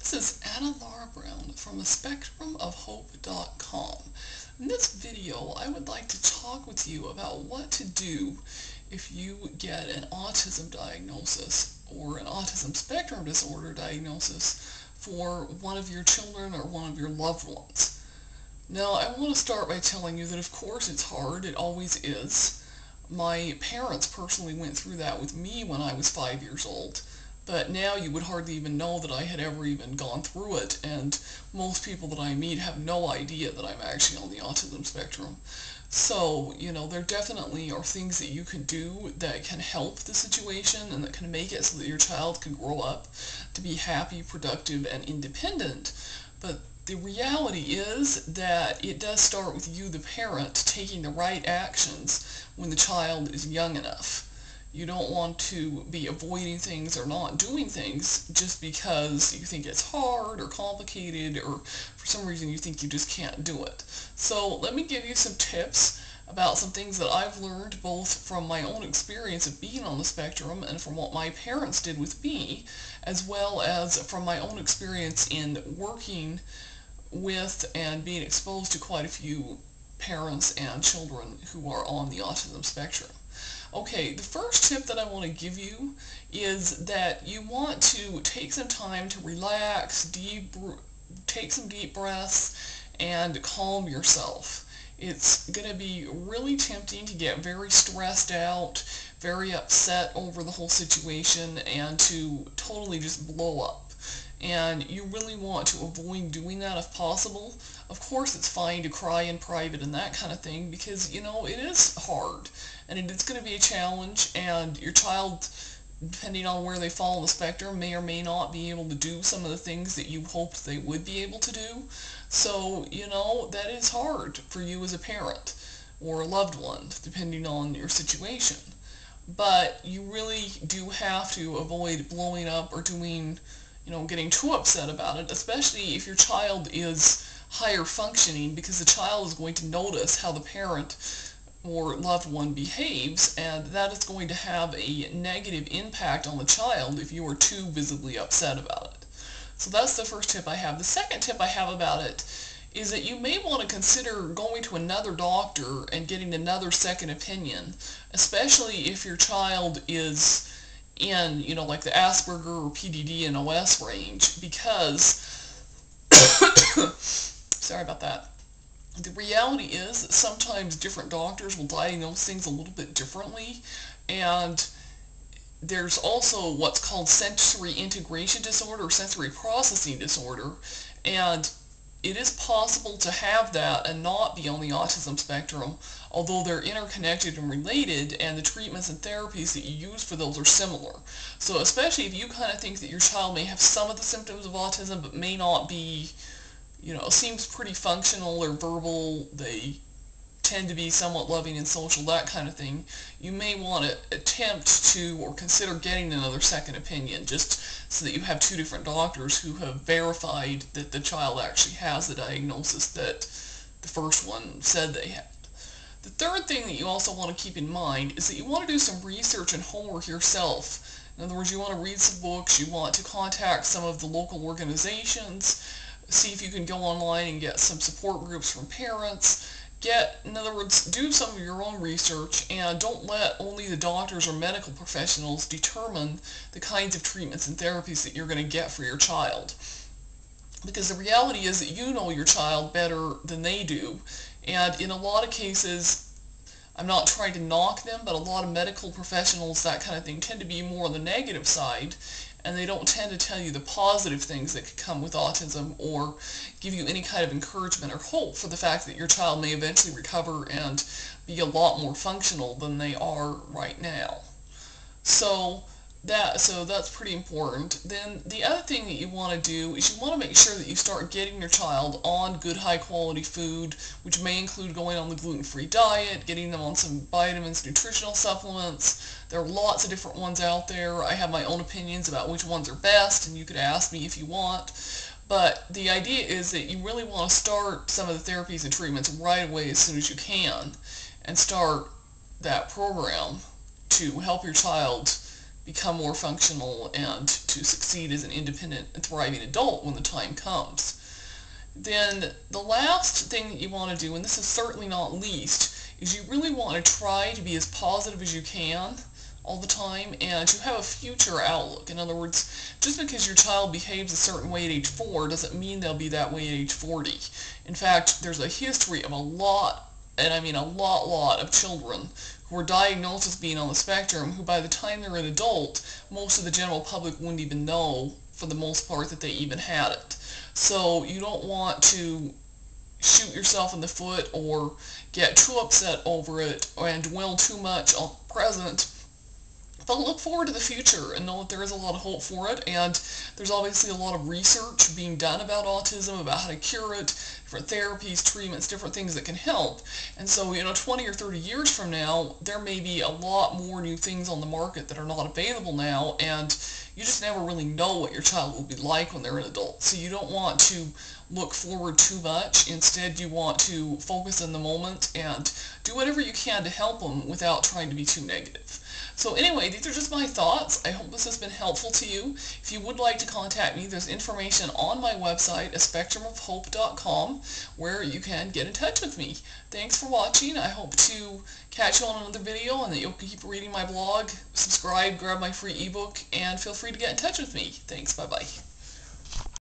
This is Anna Laura Brown from spectrumofhope.com. In this video, I would like to talk with you about what to do if you get an autism diagnosis or an autism spectrum disorder diagnosis for one of your children or one of your loved ones. Now, I want to start by telling you that of course it's hard, it always is. My parents personally went through that with me when I was 5 years old. But now you would hardly even know that I had ever even gone through it, and most people that I meet have no idea that I'm actually on the autism spectrum. So, there definitely are things that you can do that can help the situation and that can make it so that your child can grow up to be happy, productive, and independent. But the reality is that it does start with you, the parent, taking the right actions when the child is young enough. You don't want to be avoiding things or not doing things just because you think it's hard or complicated or for some reason you think you just can't do it. So let me give you some tips about some things that I've learned both from my own experience of being on the spectrum and from what my parents did with me, as well as from my own experience in working with and being exposed to quite a few parents and children who are on the autism spectrum. Okay, the first tip that I want to give you is that you want to take some time to relax, take some deep breaths, and calm yourself. It's going to be really tempting to get very stressed out, very upset over the whole situation, and to totally just blow up. And you really want to avoid doing that if possible. Of course, it's fine to cry in private and that kind of thing because, it is hard and it is going to be a challenge, and your child, depending on where they fall on the spectrum, may or may not be able to do some of the things that you hoped they would be able to do. So, that is hard for you as a parent or a loved one, depending on your situation. But you really do have to avoid blowing up or getting too upset about it, especially if your child is higher functioning, because the child is going to notice how the parent or loved one behaves, and that is going to have a negative impact on the child if you are too visibly upset about it. So that's the first tip I have. The second tip I have about it is that you may want to consider going to another doctor and getting another second opinion, especially if your child is in, like the Asperger or PDD and OS range, because, sorry about that. The reality is that sometimes different doctors will diagnose things a little bit differently, and there's also what's called sensory integration disorder or sensory processing disorder, and it is possible to have that and not be on the autism spectrum, although they're interconnected and related, and the treatments and therapies that you use for those are similar. So especially if you kind of think that your child may have some of the symptoms of autism but may not be, seems pretty functional or verbal, they tend to be somewhat loving and social, that kind of thing, you may want to attempt to or consider getting another second opinion, just so that you have two different doctors who have verified that the child actually has the diagnosis that the first one said they had. The third thing that you also want to keep in mind is that you want to do some research and homework yourself. In other words, you want to read some books, you want to contact some of the local organizations, see if you can go online and get some support groups from parents. In other words, do some of your own research, and don't let only the doctors or medical professionals determine the kinds of treatments and therapies that you're going to get for your child. Because the reality is that you know your child better than they do, and in a lot of cases, I'm not trying to knock them, but a lot of medical professionals, that kind of thing, tend to be more on the negative side, and they don't tend to tell you the positive things that could come with autism or give you any kind of encouragement or hope for the fact that your child may eventually recover and be a lot more functional than they are right now. So that's pretty important. Then the other thing that you want to do is you want to make sure that you start getting your child on good high quality food, which may include going on the gluten-free diet, getting them on some vitamins, nutritional supplements. There are lots of different ones out there. I have my own opinions about which ones are best, and you could ask me if you want. But the idea is that you really want to start some of the therapies and treatments right away as soon as you can, and start that program to help your child become more functional and to succeed as an independent and thriving adult when the time comes. Then the last thing that you want to do, and this is certainly not least, is you really want to try to be as positive as you can all the time and to have a future outlook. In other words, just because your child behaves a certain way at age 4 doesn't mean they'll be that way at age 40. In fact, there's a history of a lot, and I mean a lot of children who are diagnosed as being on the spectrum who by the time they're an adult, most of the general public wouldn't even know for the most part that they even had it. So you don't want to shoot yourself in the foot or get too upset over it and dwell too much on the present, but look forward to the future and know that there is a lot of hope for it, and there's obviously a lot of research being done about autism, about how to cure it, different therapies, treatments, different things that can help. And so, 20 or 30 years from now, there may be a lot more new things on the market that are not available now, and you just never really know what your child will be like when they're an adult. So you don't want to look forward too much. Instead, you want to focus in the moment and do whatever you can to help them without trying to be too negative. So anyway, these are just my thoughts. I hope this has been helpful to you. If you would like to contact me, there's information on my website, aspectrumofhope.com, where you can get in touch with me. Thanks for watching. I hope to catch you on another video and that you'll keep reading my blog, subscribe, grab my free ebook, and feel free to get in touch with me. Thanks. Bye-bye.